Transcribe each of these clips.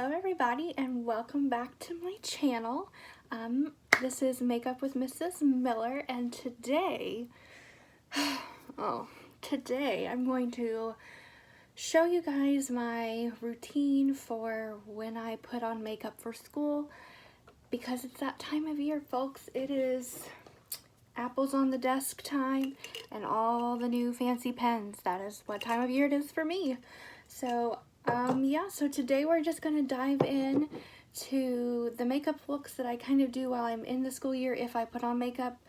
Hello everybody and welcome back to my channel. This is Makeup with Mrs. Miller, and today I'm going to show you guys my routine for when I put on makeup for school, because it's that time of year, folks. It is apples on the desk time and all the new fancy pens. That is what time of year it is for me. So so today we're just going to dive in to the makeup looks that I kind of do while I'm in the school year if I put on makeup,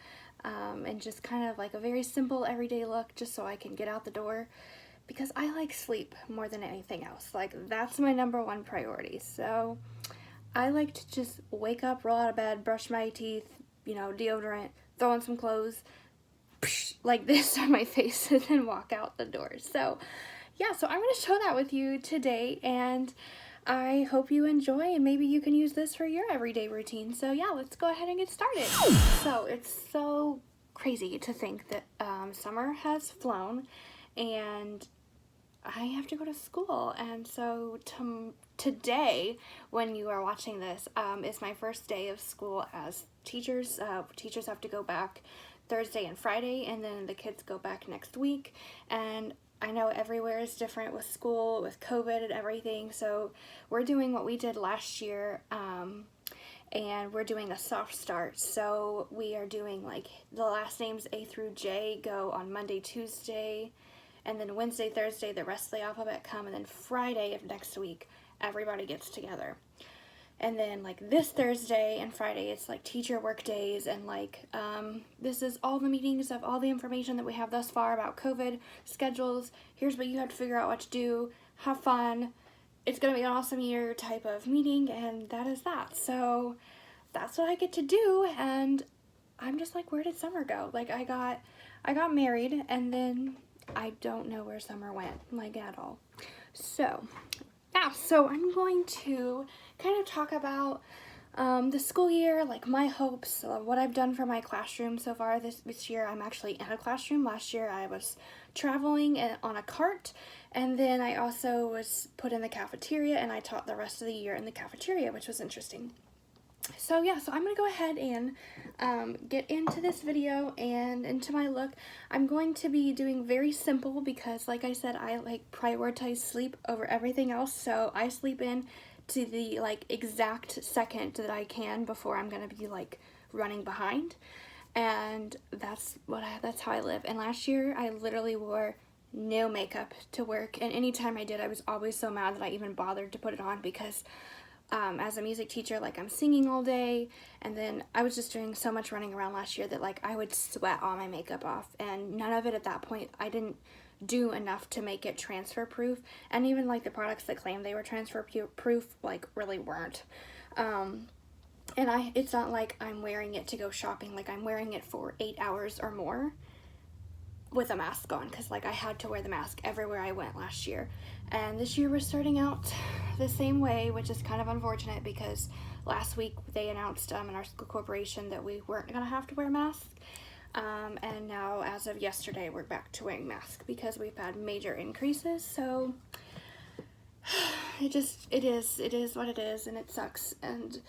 and just kind of like a very simple everyday look just so I can get out the door, because I like sleep more than anything else. Like, that's my #1 priority. So I like to just wake up, roll out of bed, brush my teeth, deodorant, throw on some clothes, like this on my face, and then walk out the door. So yeah, so I'm going to show that with you today, and I hope you enjoy, and maybe you can use this for your everyday routine. So yeah, let's go ahead and get started. So it's so crazy to think that summer has flown and I have to go to school. And so today, when you are watching this, is my first day of school as teachers. Teachers have to go back Thursday and Friday, and then the kids go back next week. And I know everywhere is different with school, with COVID and everything, so we're doing what we did last year, and we're doing a soft start. So we are doing, like, the last names A through J go on Monday, Tuesday, and then Wednesday, Thursday, the rest of the alphabet come, and then Friday of next week, everybody gets together. And then, like, this Thursday and Friday, it's like teacher work days, and like this is all the meetings of all the information that we have thus far about COVID, schedules, here's what you have to figure out what to do, have fun, it's gonna be an awesome year type of meeting, and that is that. So that's what I get to do, and I'm just like, where did summer go? Like, I got married, and then I don't know where summer went, like, at all. So yeah, so I'm going to kind of talk about the school year, like my hopes, what I've done for my classroom so far this year. I'm actually in a classroom. Last year I was traveling on a cart, and then I also was put in the cafeteria, and I taught the rest of the year in the cafeteria, which was interesting. So yeah, so I'm going to go ahead and get into this video and into my look. I'm going to be doing very simple because, like I said, I like prioritize sleep over everything else. So I sleep in to the like exact second that I can before I'm going to be like running behind. And that's how I live. And last year I literally wore no makeup to work, and anytime I did, I was always so mad that I even bothered to put it on, because as a music teacher, like, I'm singing all day, and then I was just doing so much running around last year that, like, I would sweat all my makeup off, and none of it at that point, I didn't do enough to make it transfer proof, and even, like, the products that claimed they were transfer proof, like, really weren't. And it's not like I'm wearing it to go shopping, like, I'm wearing it for 8 hours or more with a mask on, because, like, I had to wear the mask everywhere I went last year. And this year we're starting out the same way, which is kind of unfortunate, because last week they announced in our school corporation that we weren't going to have to wear masks. And now, as of yesterday, we're back to wearing masks because we've had major increases. So it is what it is, and it sucks. And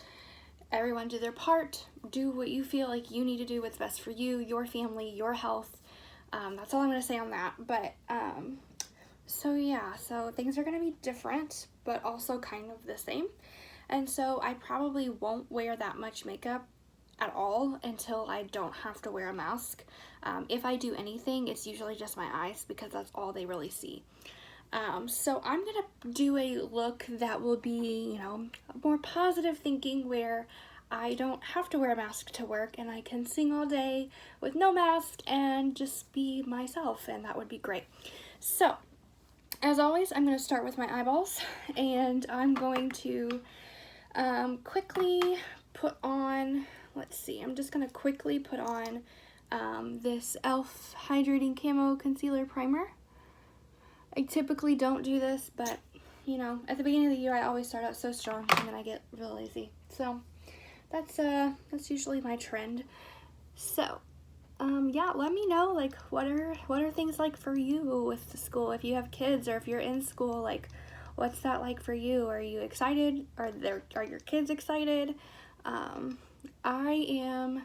everyone do their part. Do what you feel like you need to do, what's best for you, your family, your health. That's all I'm going to say on that. But so yeah, so things are going to be different, but also kind of the same. And so I probably won't wear that much makeup at all until I don't have to wear a mask. If I do anything, it's usually just my eyes, because that's all they really see. So I'm going to do a look that will be, more positive thinking, where I don't have to wear a mask to work, and I can sing all day with no mask and just be myself, and that would be great. So as always, I'm going to start with my eyeballs, and I'm going to quickly put on, I'm just going to quickly put on this e.l.f. Hydrating Camo Concealer Primer. I typically don't do this, but, at the beginning of the year, I always start out so strong, and then I get real lazy. So that's usually my trend. So yeah, let me know, like, what are things like for you with the school, if you have kids, or if you're in school, like, What's that like for you? Are you excited? Are your kids excited? I am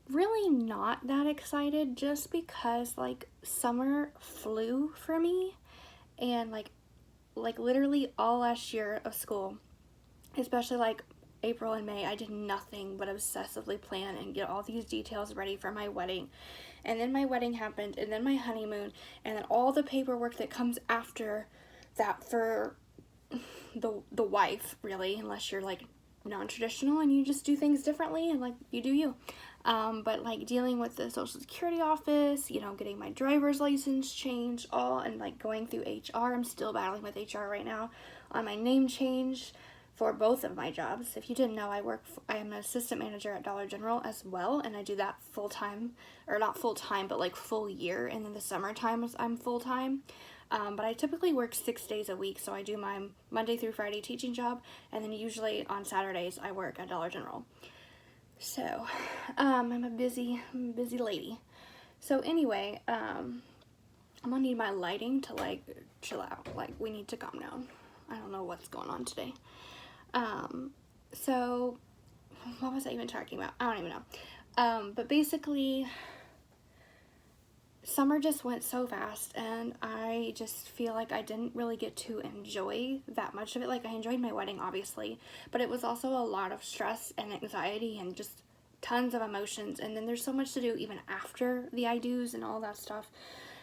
really not that excited just because like summer flew for me, and like literally all last year of school, especially like April and May, I did nothing but obsessively plan and get all these details ready for my wedding. And then my wedding happened, and then my honeymoon, and then all the paperwork that comes after that for the wife, really, unless you're like non-traditional and you just do things differently and like you do you. But like dealing with the social security office, you know, getting my driver's license changed, all, and like going through HR. I'm still battling with HR right now on my name change for both of my jobs. If you didn't know, I am an assistant manager at Dollar General as well, and I do that full time, or not full time, but like full year. And then the summertime I'm full time. But I typically work 6 days a week, so I do my Monday through Friday teaching job, and then usually on Saturdays I work at Dollar General. So, I'm a busy lady. So anyway, I'm gonna need my lighting to like chill out. Like, we need to calm down. I don't know what's going on today. So what was I even talking about? I don't even know. But basically, summer just went so fast, and I just feel like I didn't really get to enjoy that much of it. Like, I enjoyed my wedding, obviously, but it was also a lot of stress and anxiety and just tons of emotions. And then there's so much to do even after the I do's and all that stuff.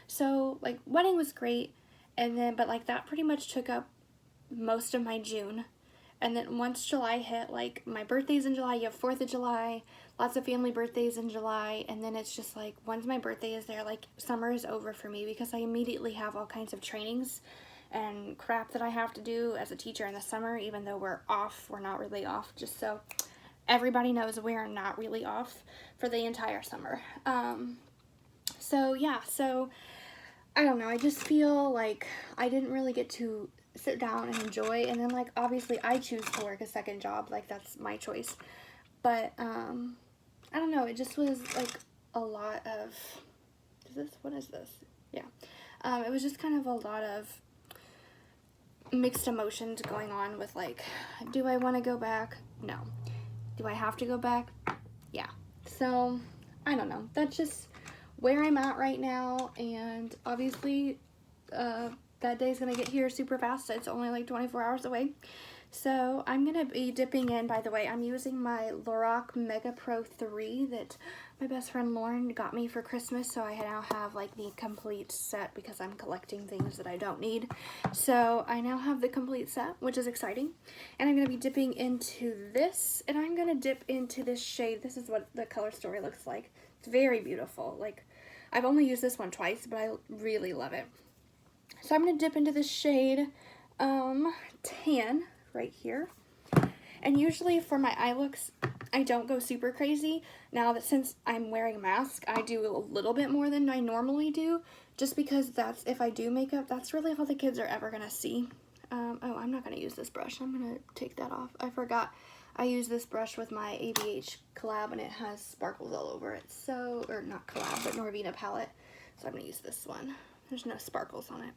So, like, wedding was great, and then, but like that pretty much took up most of my June. And then once July hit, like, my birthday's in July, you have 4th of July, lots of family birthdays in July, and then it's just like, once my birthday is there, like, summer is over for me, because I immediately have all kinds of trainings and crap that I have to do as a teacher in the summer. Even though we're off, we're not really off, just so everybody knows we're not really off for the entire summer. So yeah, so I don't know, I just feel like I didn't really get to sit down and enjoy. And then, like, obviously I choose to work a second job, like, that's my choice. But I don't know, it just was like a lot of, what is this? Yeah. It was just kind of a lot of mixed emotions going on with, like, do I want to go back? No. Do I have to go back? Yeah. So I don't know, that's just where I'm at right now. And obviously that day's gonna get here super fast. It's only like 24 hours away. So I'm gonna be dipping in. By the way, I'm using my Lorac Mega Pro 3 that my best friend Lauren got me for Christmas. So I now have like the complete set, because I'm collecting things that I don't need. So I now have the complete set, which is exciting. And I'm gonna be dipping into this, and I'm gonna dip into this shade. This is what the color story looks like. It's very beautiful. Like, I've only used this one twice, but I really love it. So I'm going to dip into this shade, Tan, right here. And usually for my eye looks, I don't go super crazy. Now that since I'm wearing a mask, I do a little bit more than I normally do, just because that's, if I do makeup, that's really all the kids are ever going to see. Oh, I'm not going to use this brush. I'm going to take that off. I forgot. I use this brush with my ABH collab, and it has sparkles all over it. So, or not collab, but Norvina palette. So I'm going to use this one. There's no sparkles on it.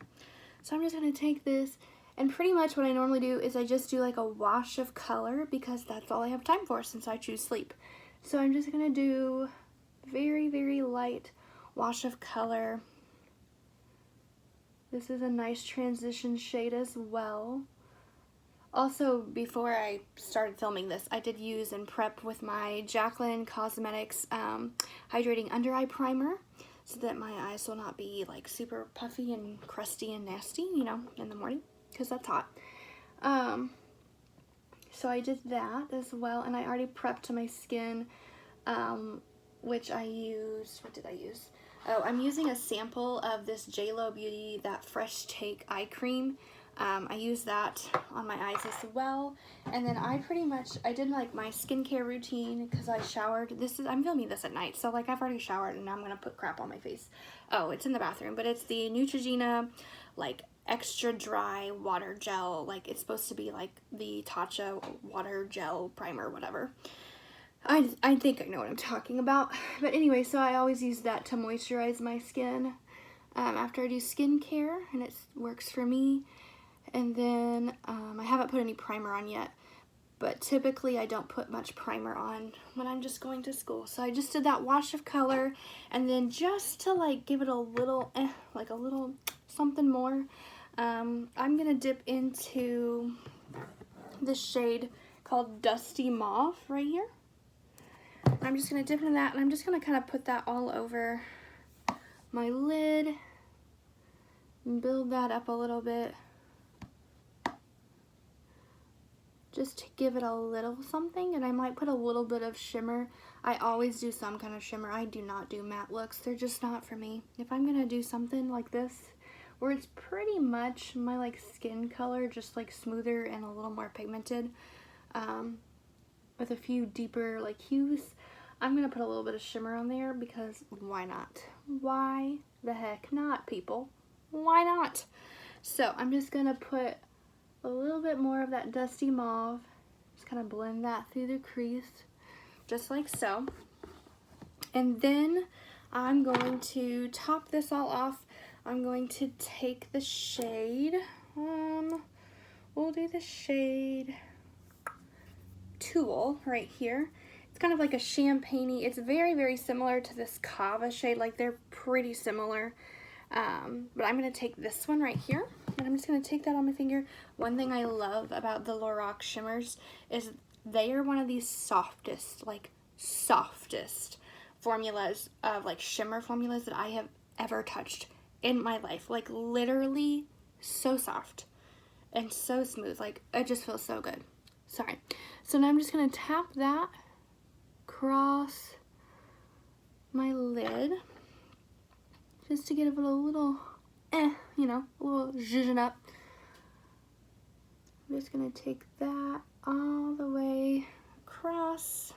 So I'm just going to take this, and pretty much what I normally do is I just do like a wash of color, because that's all I have time for since I choose sleep. So I'm just going to do very, very light wash of color. This is a nice transition shade as well. Also, before I started filming this, I did use and prep with my Jaclyn Cosmetics Hydrating Under Eye Primer, so that my eyes will not be like super puffy and crusty and nasty, you know, in the morning, because that's hot. So I did that as well, and I already prepped my skin, which I used, what did I use? Oh, I'm using a sample of this JLo Beauty, that Fresh Take Eye Cream. I use that on my eyes as well. And then I did like my skincare routine, because I showered. I'm filming this at night, so like I've already showered, and now I'm gonna put crap on my face. Oh, it's in the bathroom, but it's the Neutrogena like extra dry water gel. Like, it's supposed to be like the Tatcha water gel primer, whatever. I think I know what I'm talking about. But anyway, so I always use that to moisturize my skin after I do skincare, and it works for me. And then I haven't put any primer on yet, but typically I don't put much primer on when I'm just going to school. So I just did that wash of color, and then just to like give it a little, like a little something more, I'm gonna dip into this shade called Dusty Mauve right here. I'm just gonna dip into that, and I'm just gonna kind of put that all over my lid and build that up a little bit, just to give it a little something. And I might put a little bit of shimmer. I always do some kind of shimmer. I do not do matte looks. They're just not for me. If I'm gonna do something like this, where it's pretty much my like skin color, just like smoother and a little more pigmented, with a few deeper like hues, I'm gonna put a little bit of shimmer on there, because why not? Why the heck not, people? Why not? So I'm just gonna put a little bit more of that Dusty Mauve, just kind of blend that through the crease, just like so. And then I'm going to top this all off. I'm going to take the shade, we'll do the shade Tool right here. It's kind of like a champagne-y. It's very, very similar to this Kava shade. Like, they're pretty similar. But I'm going to take this one right here, and I'm just going to take that on my finger. One thing I love about the Lorac shimmers is they are one of these softest formulas of like shimmer formulas that I have ever touched in my life. Like, literally so soft and so smooth. Like, it just feels so good. Sorry. So now I'm just going to tap that across my lid, just to give it a little, you know, a little zhuzhen up. I'm just going to take that all the way across,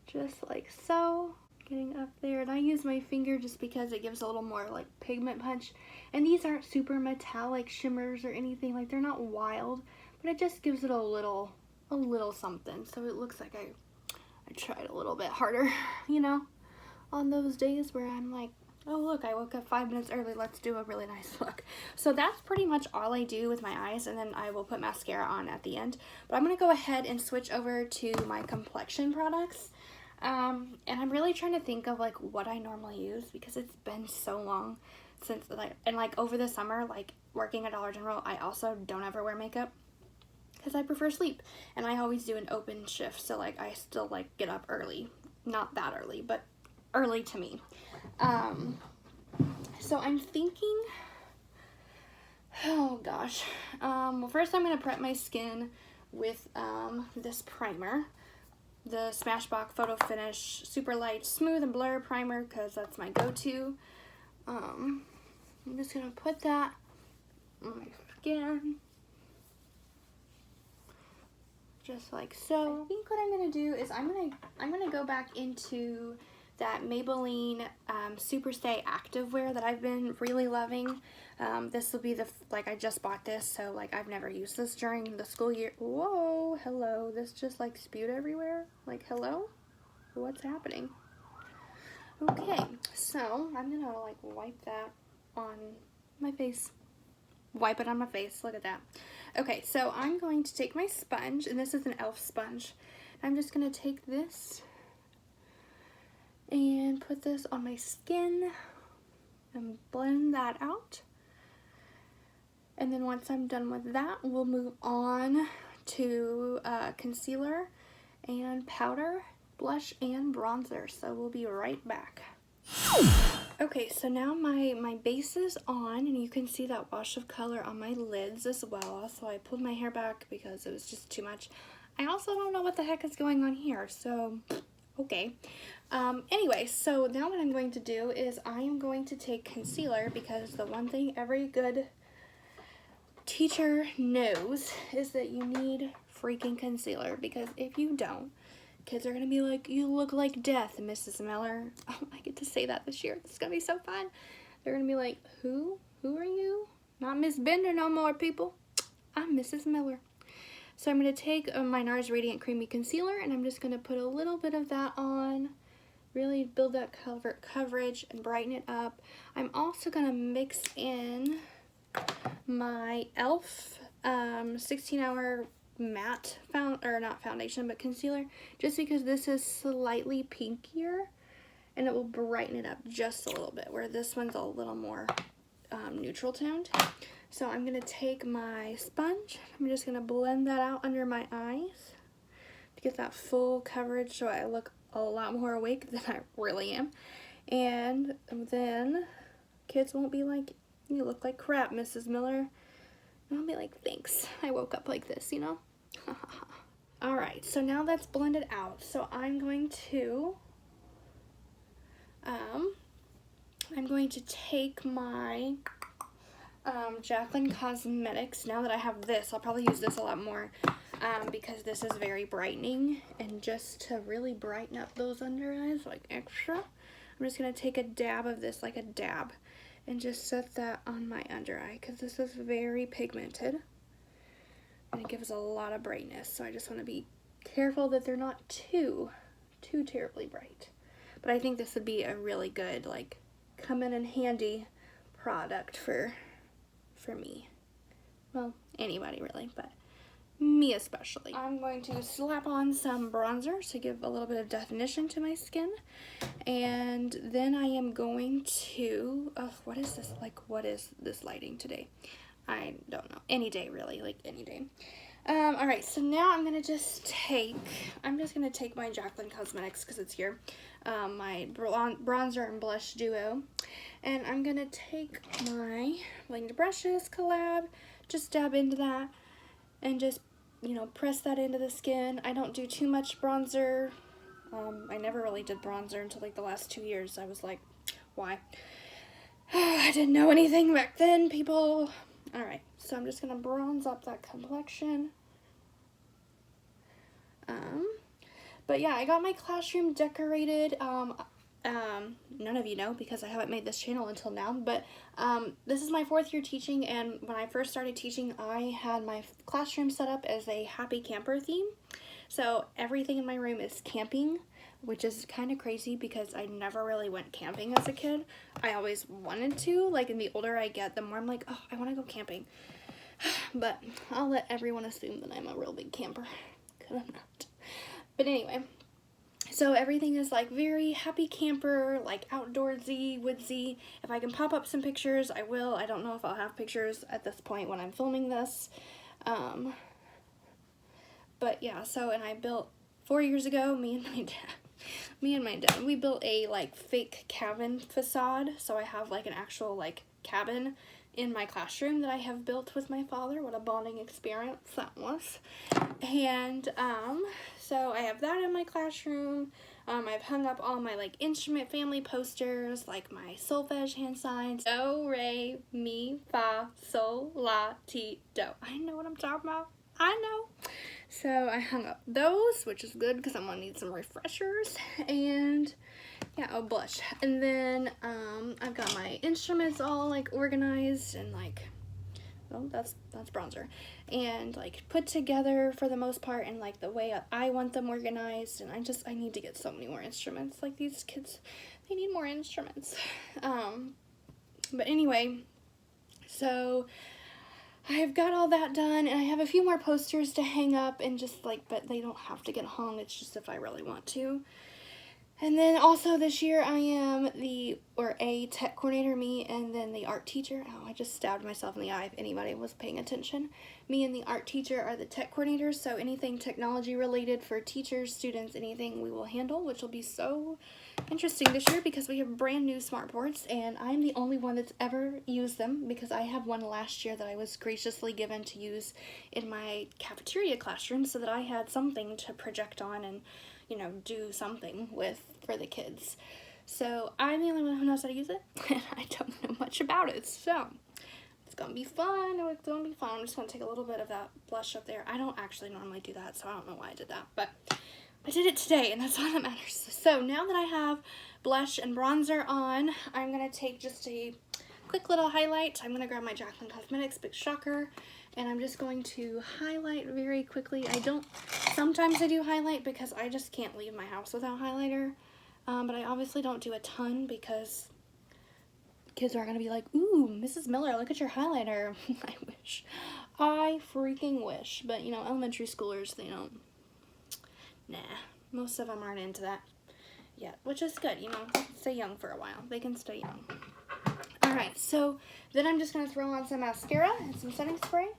just like so, getting up there. And I use my finger just because it gives a little more like pigment punch. And these aren't super metallic shimmers or anything, like they're not wild, but it just gives it a little something. So it looks like I tried a little bit harder, you know, on those days where I'm like, oh look, I woke up 5 minutes early, let's do a really nice look. So that's pretty much all I do with my eyes, and then I will put mascara on at the end. But I'm going to go ahead and switch over to my complexion products. And I'm really trying to think of like what I normally use, because it's been so long since like over the summer, like working at Dollar General, I also don't ever wear makeup because I prefer sleep, and I always do an open shift, so like I still like get up early, not that early, but early to me. So I'm thinking, oh gosh, well, first I'm going to prep my skin with this primer, the Smashbox Photo Finish Super Light Smooth and Blur Primer, because that's my go-to. I'm just going to put that on my skin, just like so. I think what I'm going to do is I'm going to go back into that Maybelline Super Stay Activewear that I've been really loving. This will be like I just bought this, so like I've never used this during the school year. Whoa, hello, this just like spewed everywhere. Like, hello? What's happening? Okay, so I'm gonna like wipe that on my face. Wipe it on my face, look at that. Okay, so I'm going to take my sponge, and this is an e.l.f. sponge. I'm just gonna take this and put this on my skin and blend that out. And then once I'm done with that, we'll move on to concealer and powder, blush, and bronzer. So we'll be right back. Okay, so now my base is on, and you can see that wash of color on my lids as well. So I pulled my hair back because it was just too much. I also don't know what the heck is going on here, so okay. Anyway, so now what I'm going to do is I am going to take concealer, because the one thing every good teacher knows is that you need freaking concealer, because if you don't, kids are going to be like, you look like death, Mrs. Miller. Oh, I get to say that this year. It's going to be so fun. They're going to be like, who? Who are you? Not Miss Bender no more, people. I'm Mrs. Miller. So I'm going to take my NARS Radiant Creamy Concealer, and I'm just going to put a little bit of that on, really build that coverage and brighten it up. I'm also going to mix in my e.l.f. 16-hour matte not foundation, but concealer, just because this is slightly pinkier and it will brighten it up just a little bit, where this one's a little more neutral toned. So I'm going to take my sponge. I'm just going to blend that out under my eyes to get that full coverage so I look a lot more awake than I really am. And then kids won't be like, "You look like crap, Mrs. Miller." And I'll be like, "Thanks, I woke up like this, you know?" Alright, so now that's blended out. So I'm going to take my Jaclyn Cosmetics. Now that I have this, I'll probably use this a lot more because this is very brightening, and just to really brighten up those under eyes like extra, I'm just going to take a dab of this, like a dab, and just set that on my under eye because this is very pigmented and it gives a lot of brightness. So I just want to be careful that they're not too terribly bright. But I think this would be a really good, like, come in handy product for me. Well, anybody really, but me especially. I'm going to slap on some bronzer to give a little bit of definition to my skin. And then I am going to, what is this? Like, what is this lighting today? I don't know. Any day, really, like any day. Alright, so now I'm just gonna take my Jaclyn Cosmetics, because it's here, my bronzer and blush duo, and I'm gonna take my Winged Brushes collab, just dab into that, and just, you know, press that into the skin. I don't do too much bronzer. I never really did bronzer until like the last 2 years. I was like, why? I didn't know anything back then, people. Alright, so I'm just gonna bronze up that complexion. But yeah, I got my classroom decorated. None of you know because I haven't made this channel until now, but this is my 4th year teaching, and when I first started teaching, I had my classroom set up as a happy camper theme. So everything in my room is camping, which is kind of crazy because I never really went camping as a kid. I always wanted to, like, and the older I get, the more I'm like, oh, I want to go camping. But I'll let everyone assume that I'm a real big camper, because I'm not. But anyway, so everything is like very happy camper, like outdoorsy, woodsy. If I can pop up some pictures, I will. I don't know if I'll have pictures at this point when I'm filming this. But yeah, so, and I built 4 years ago, me and my dad, we built a like fake cabin facade. So I have like an actual like cabin in my classroom that I have built with my father. What a bonding experience that was. And so I have that in my classroom. I've hung up all my like instrument family posters, like my solfege hand signs. Do, re, mi, fa, sol, la, ti, do. I know what I'm talking about. I know. So I hung up those, which is good because I'm gonna need some refreshers. And yeah, oh, blush. And then I've got my instruments all like organized and like, well, that's bronzer, and like put together for the most part, and like the way I want them organized. And I need to get so many more instruments. Like, these kids, they need more instruments. But anyway, so I've got all that done, and I have a few more posters to hang up, and just like, but they don't have to get hung. It's just if I really want to. And then also this year I am a tech coordinator, me, and then the art teacher. Oh, I just stabbed myself in the eye if anybody was paying attention. Me and the art teacher are the tech coordinators, so anything technology related for teachers, students, anything we will handle, which will be so interesting this year because we have brand new smart boards, and I'm the only one that's ever used them because I had one last year that I was graciously given to use in my cafeteria classroom so that I had something to project on and, you know, do something with for the kids. So I'm the only one who knows how to use it, and I don't know much about it, so it's gonna be fun. It's gonna be fun. I'm just gonna take a little bit of that blush up there. I don't actually normally do that, so I don't know why I did that, but I did it today, and that's all that matters. So now that I have blush and bronzer on, I'm gonna take just a quick little highlight. I'm gonna grab my Jaclyn Cosmetics Big Shocker, and I'm just going to highlight very quickly. Sometimes I do highlight because I just can't leave my house without highlighter, but I obviously don't do a ton because kids are gonna be like, ooh, Mrs. Miller, look at your highlighter. I wish. I freaking wish. But, you know, elementary schoolers, they don't. Nah. Most of them aren't into that yet, which is good, you know. They can stay young for a while. They can stay young. Alright, so then I'm just going to throw on some mascara and some setting spray,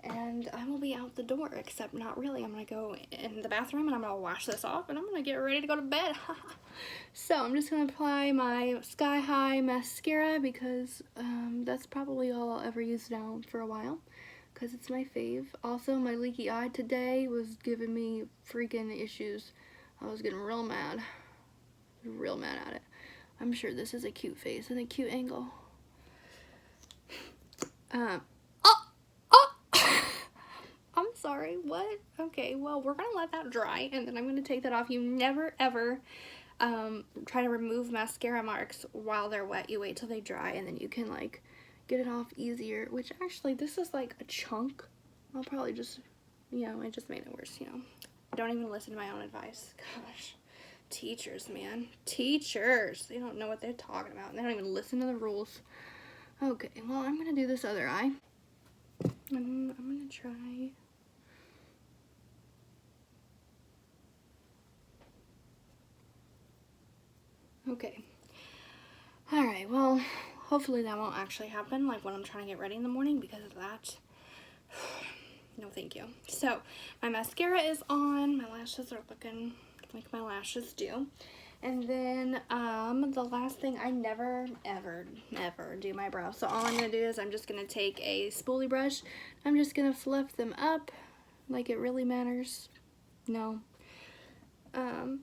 and I will be out the door, except not really. I'm going to go in the bathroom, and I'm going to wash this off, and I'm going to get ready to go to bed. So I'm just going to apply my Sky High mascara, because that's probably all I'll ever use now for a while, because it's my fave. Also, my leaky eye today was giving me freaking issues. I was getting real mad at it. I'm sure this is a cute face and a cute angle. I'm sorry, what? Okay, well, we're gonna let that dry, and then I'm gonna take that off. You never, ever try to remove mascara marks while they're wet. You wait till they dry, and then you can, like, get it off easier, which actually, this is, like, a chunk. I'll probably just, you know, I just made it worse, you know. Don't even listen to my own advice. Gosh. Teachers, man. Teachers. They don't know what they're talking about. They don't even listen to the rules. Okay, well, I'm going to do this other eye. I'm going to try. Okay. Alright, well, hopefully that won't actually happen, like when I'm trying to get ready in the morning, because of that. No, thank you. So, my mascara is on. My lashes are looking like my lashes do. And then, the last thing, I never, ever do my brows. So all I'm going to do is I'm just going to take a spoolie brush. I'm just going to fluff them up like it really matters. No. And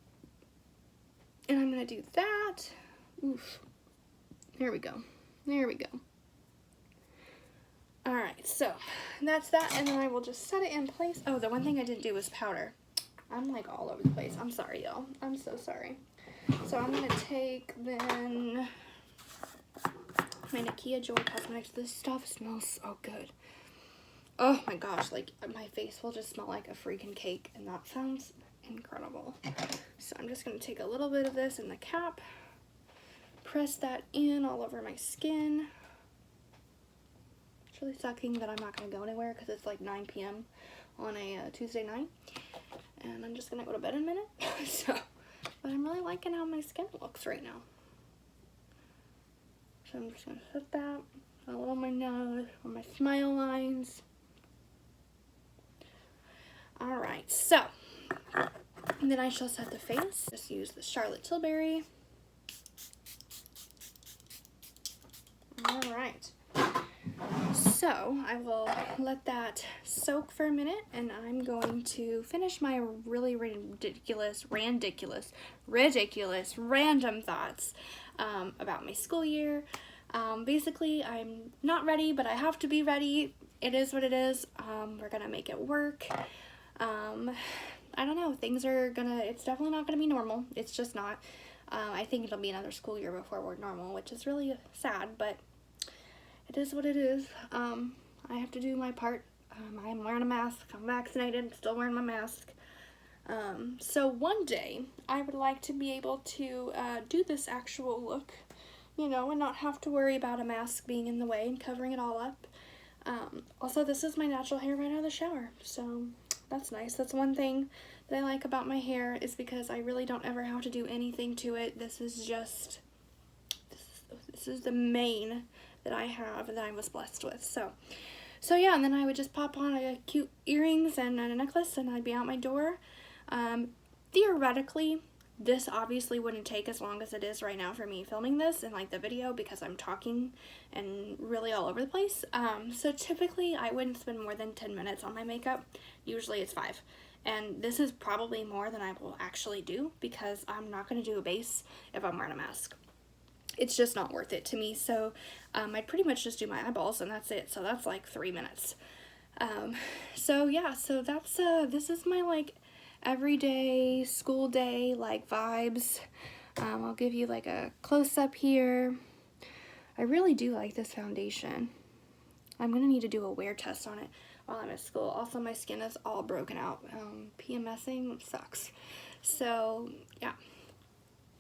I'm going to do that. Oof. There we go. There we go. Alright, so that's that. And then I will just set it in place. Oh, the one thing I didn't do was powder. I'm like all over the place. I'm sorry, y'all. I'm so sorry. So I'm going to take then my Nakia Joy Cosmetics. This stuff smells so good. Oh my gosh, like my face will just smell like a freaking cake, and that sounds incredible. So I'm just going to take a little bit of this in the cap, press that in all over my skin. It's really sucking that I'm not going to go anywhere because it's like 9 p.m. on a Tuesday night. And I'm just going to go to bed in a minute. But I'm really liking how my skin looks right now. So I'm just going to set that all on my nose, on my smile lines. Alright, so, and then I shall set the face. Just use the Charlotte Tilbury. Alright. So, I will let that soak for a minute, and I'm going to finish my really ridiculous, random thoughts about my school year. Basically, I'm not ready, but I have to be ready. It is what it is. We're gonna make it work. I don't know, it's definitely not gonna be normal. It's just not. I think it'll be another school year before we're normal, which is really sad, but it is what it is. I have to do my part. I'm wearing a mask. I'm vaccinated. Still wearing my mask. So one day, I would like to be able to do this actual look, you know, and not have to worry about a mask being in the way and covering it all up. Also, this is my natural hair right out of the shower, so that's nice. That's one thing that I like about my hair, is because I really don't ever have to do anything to it. This is the mane that I have that I was blessed with. So yeah, and then I would just pop on a cute earrings and a necklace, and I'd be out my door. Theoretically, this obviously wouldn't take as long as it is right now for me filming this and like the video, because I'm talking and really all over the place. So typically I wouldn't spend more than 10 minutes on my makeup. Usually it's 5. And this is probably more than I will actually do, because I'm not going to do a base if I'm wearing a mask. It's just not worth it to me. So I'd pretty much just do my eyeballs, and that's it. So that's like 3 minutes. So yeah, so that's this is my like everyday school day like vibes. I'll give you like a close-up here. I really do like this foundation. I'm gonna need to do a wear test on it while I'm at school. Also, my skin is all broken out. PMSing sucks. So yeah,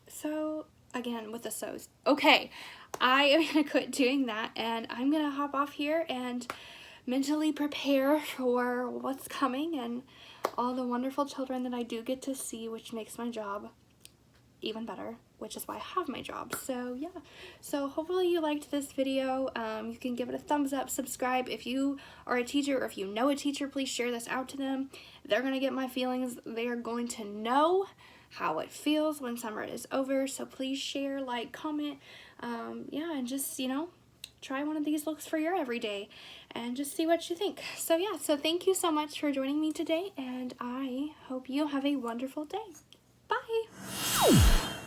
so again with the sews. Okay, I am gonna quit doing that, and I'm gonna hop off here and mentally prepare for what's coming and all the wonderful children that I do get to see, which makes my job even better, which is why I have my job. So yeah, so hopefully you liked this video. You can give it a thumbs up, subscribe. If you are a teacher or if you know a teacher, please share this out to them. They're gonna get my feelings. They are going to know how it feels when summer is over. So please share, like, comment, yeah, and just, you know, try one of these looks for your everyday and just see what you think. So yeah, so thank you so much for joining me today, and I hope you have a wonderful day. Bye!